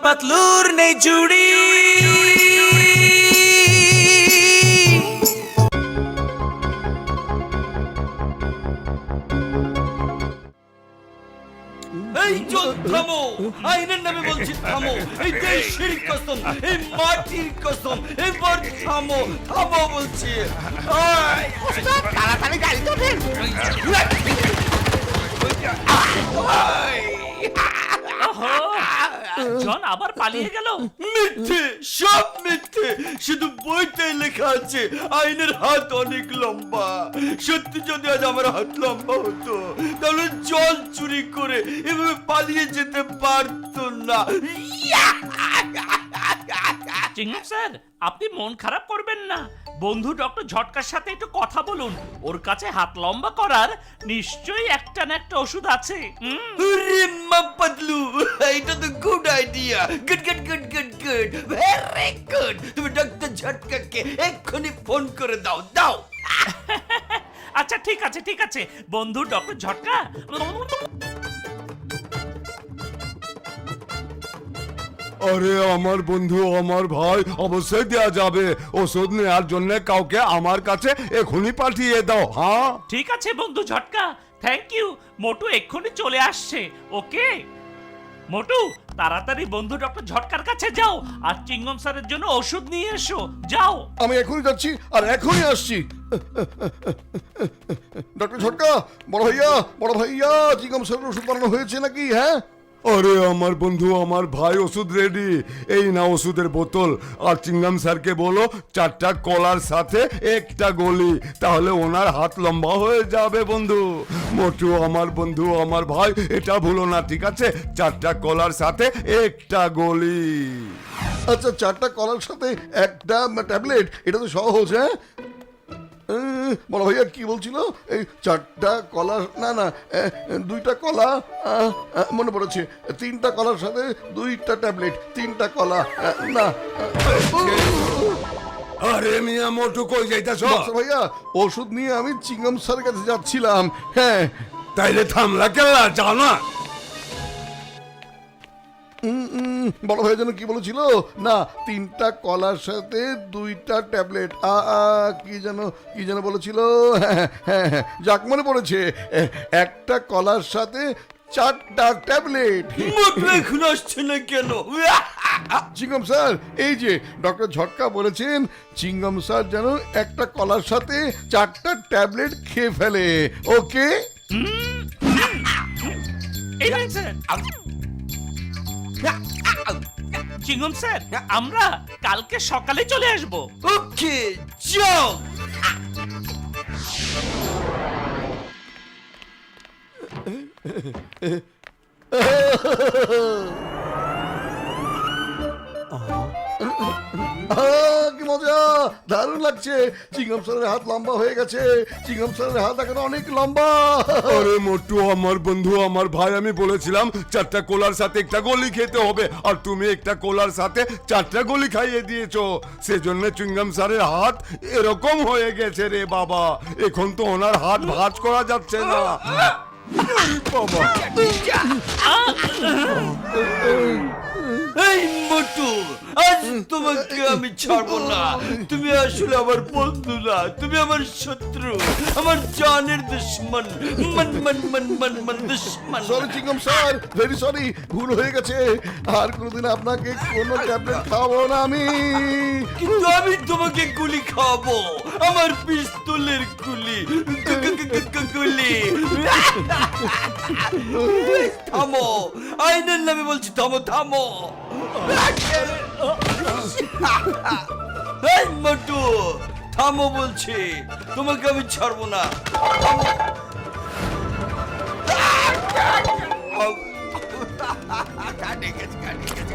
পাতলুর নেই জুড়ি। এই চল থামো, আইনের নামে বলছি থামো, এই দেশের কসম, এই মাটির কসম, এবার থামো, থামো বলছি। তাড়াতাড়ি গাড়িতে ওঠেন। জন আবার পালিয়ে গেল। মিথ্যে, সব মিথ্যে, শুধু বইতে লেখা আছে আইনের হাত অনেক লম্বা। সত্যি যদি আজ আমার হাত লম্বা হতো তাহলে জল চুরি করে এভাবে পালিয়ে যেতে পারতো না। চিংড়ি স্যার, আপনি মন খারাপ করবেন না। বন্ধু ডক্টর ঝটকার সাথে একটু কথা বলুন। ওর কাছে হাত লম্বা করার নিশ্চয়ই একটা না একটা ওষুধ আছে। আরে মা পাতলু, এটা তো good idea. Good good good good good, very good. তুমি ডক্টর ঝটকাকে এক্ষুনি ফোন করে দাও, দাও। আচ্ছা ঠিক আছে ঠিক আছে, বন্ধু ডক্টর ঝটকা। আরে আমার বন্ধু, আমার ভাই, অবশ্যই দেয়া যাবে। ওষুধ নেওয়ার জন্য কাউকে আমার কাছে এখনই পাঠিয়ে দাও। হ্যাঁ ঠিক আছে বন্ধু ঝটকা, থ্যাংক ইউ। মোটু এক্ষুনি চলে আসছে। ওকে মোটু, তাড়াতাড়ি বন্ধু ডক্টর ঝটকার কাছে যাও আর চিংগম স্যারের জন্য ওষুধ নিয়ে এসো, যাও। আমি এখনই যাচ্ছি আর এখনই আসছি। ডক্টর ঝটকা, বড় ভাইয়া, চিংগম স্যারের ওষুধ বানানো হয়েছে নাকি? হ্যাঁ, আরে আমার বন্ধু, আমার ভাই, ওষুধ রেডি। এই না ওষুধের বোতল। আর চিংগাম স্যারকে বলো 4টা কলার সাথে একটা গলি, তাহলে ওনার হাত লম্বা হয়ে যাবে বন্ধু। মোটু আমার বন্ধু, আমার ভাই, এটা ভুলো না, ঠিক আছে? 4টা কলার সাথে একটা গলি। আচ্ছা, 4টা কলার সাথে একটা ট্যাবলেট, এটা তো সহজ। হ্যাঁ, বড় ভাইয়া কি বলছিল? এই 4টা কলা, না 2টা কলা, মনে পড়েছে, 3টা কলার সাথে 2টা ট্যাবলেট, 3টা কলা, না। আরে মিয়া মোটু, কই যাইতাছ? ডক্টর ভাইয়া, ওষুধ নিয়ে আমি চিংগম স্যারের কাছে যাচ্ছিলাম। হ্যাঁ, তাইলে থামলা কেলা, যাও না। বড় ভাই যেন কি বলেছিল? না, 3টা কলার সাথে 2টা ট্যাবলেট, কি যেন বলেছিল? হ্যাঁ, যাক মনে পড়েছে, একটা কলার সাথে 4টা ট্যাবলেট। মোটু এখন আসছে না কেন? চিংগম স্যার, এই যে ডক্টর ঝটকা বলেছেন চিংগম স্যার যেন একটা কলার সাথে 4টা ট্যাবলেট খেয়ে ফেলে। ওকে, এই নিন স্যার। চিংগম স্যার, আমরা কালকে সকালে চলে আসবো। ওকে, যাও। কি মজা, দারুণ লাগছে। চিংগম স্যারের হাত লম্বা হয়ে গেছে। চিংগম স্যারের হাত এখন অনেক লম্বা। আরে মোটু আমার বন্ধু, আমার ভাই, আমি বলেছিলাম 4টা কোলার সাথে একটা গলি খেতে হবে, আর তুমি একটা কোলার সাথে 4টা গলি খাইয়ে দিয়েছো। সেজন্য চুইংগাম স্যারের হাত এরকম হয়ে গেছে রে বাবা। এখন তো ওনার হাত ভাঁজ করা যাচ্ছে না। বাবা, এই মোটু, আজ তোমাকে আমি ছাড়বো না। তুমি আসলে আমার বন্ধু না, তুমি আমার শত্রু, আমার জানের দুশ্মন, মন মন মন মন মন দুশ্মন। সরি চিংগম স্যার, ভেরি সরি, ভুল হয়ে গেছে। আর কোনোদিন আপনাকে কোনো ট্যাবলেট খাওয়াবো না আমি। কিন্তু আমি তোমাকে গুলি খাওয়াবো, আমার পিস্তলের গুলি, গুলি। থামো, আইনের নামে বলছি, থামো থামো। এই মোটু, থামো বলছি, তোমাকে আমি ছাড়বো না। থামো। কাটে গেছে, কাটে গেছে।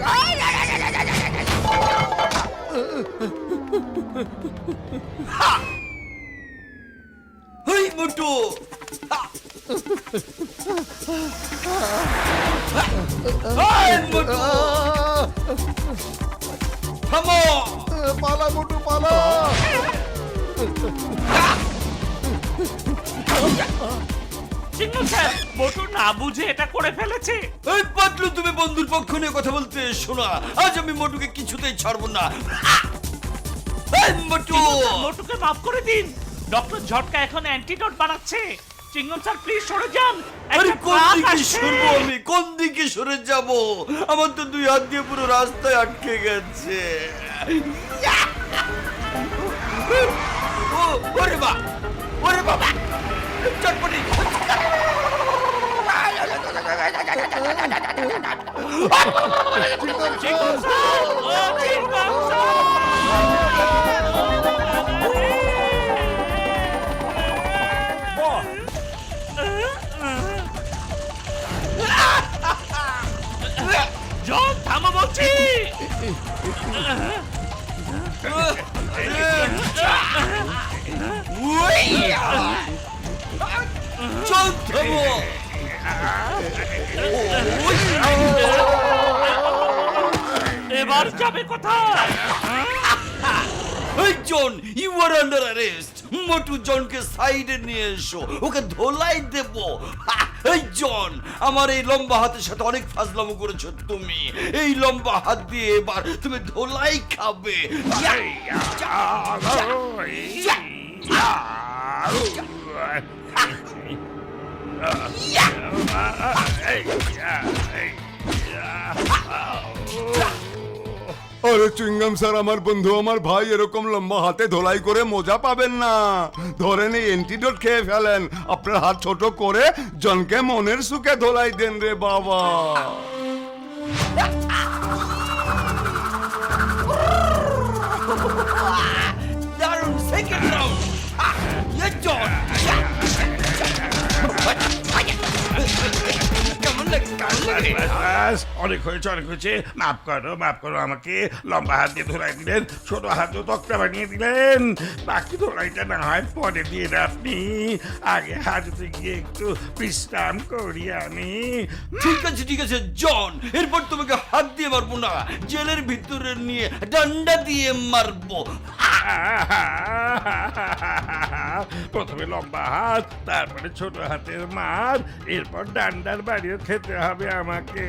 হেই মোটু, হেই মোটু, থামো। পালা মোটু, পালা। চিঙ্গম স্যার, মোটু না বুঝে এটা করে ফেলেছে। এই পাতলু, তুমি বন্ধুর পক্ষ নিয়ে কথা বলতে শোনা। আজ আমি মোটুকে কিছুতেই ছাড়বো না। এই মোটু! মোটুকে মাফ করে দিন। ডক্টর ঝটকা এখন অ্যান্টিডোট বানাচ্ছে। চিঙ্গম স্যার প্লিজ সরে যান। আরে একটা কোন ট্রাক দিকে আসছে। সরবো আমি? কোন দিকে সরে যাব? আমার তো দুই হাত দিয়ে পুরো রাস্তায় আটকে গেছে। ও, ওরে বা! ওরে বাবা! চটপটি! চিঙ্গম স্যার, ও চিঙ্গম স্যার। জন, থামো বলছি। চল থামো! এবার যাবে কোথায়? এই জন, ইউ আর আন্ডার অ্যারেস্ট। মোটু জনকে সাইডে নিয়ে এসো, ওকে ধোলাই দেব। এই জন, আমার এই লম্বা হাতের সাথে অনেক ফাজলামো করেছো তুমি। এই লম্বা হাত দিয়ে এবার তুমি ধোলাই খাবে। আরে চুইংগাম স্যার, আমার বন্ধু আমার ভাই এরকম লম্বা হাতে ধোলাই করে মজা পাবেন না। ধরেন এই অ্যান্টিডোট খেয়ে ফেলেন, আপনার হাত ছোট করে জনকে মনের সুখে ধোলাই দেন রে বাবা। দারুণ, সেকেন্ড রাউন্ড। জন, কেমন লাগে? কেমন লাগে? ব্যাস, অনেক হয়েছে মাফ করো আমাকে। লম্বা হাত দিয়ে ধোলাই দিলেন, ছোট হাত তক্তা বানিয়ে দিলেন। বাকি ধোলাইটা না হয় পরে দিয়ে আপনি। আগে হাজতে গিয়ে একটু বিশ্রাম করি আমি। ঠিক আছে জন, এরপর তোমাকে হাত দিয়ে মারবো না, জেলের ভিতরে নিয়ে ডান্ডা দিয়ে মারবো। প্রথমে লম্বা হাত, তারপরে ছোট হাতের মার, এরপর ডান্ডার বাড়িও খেতে হবে আমাকে।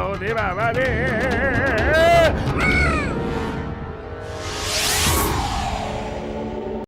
ওরে বাবা রে!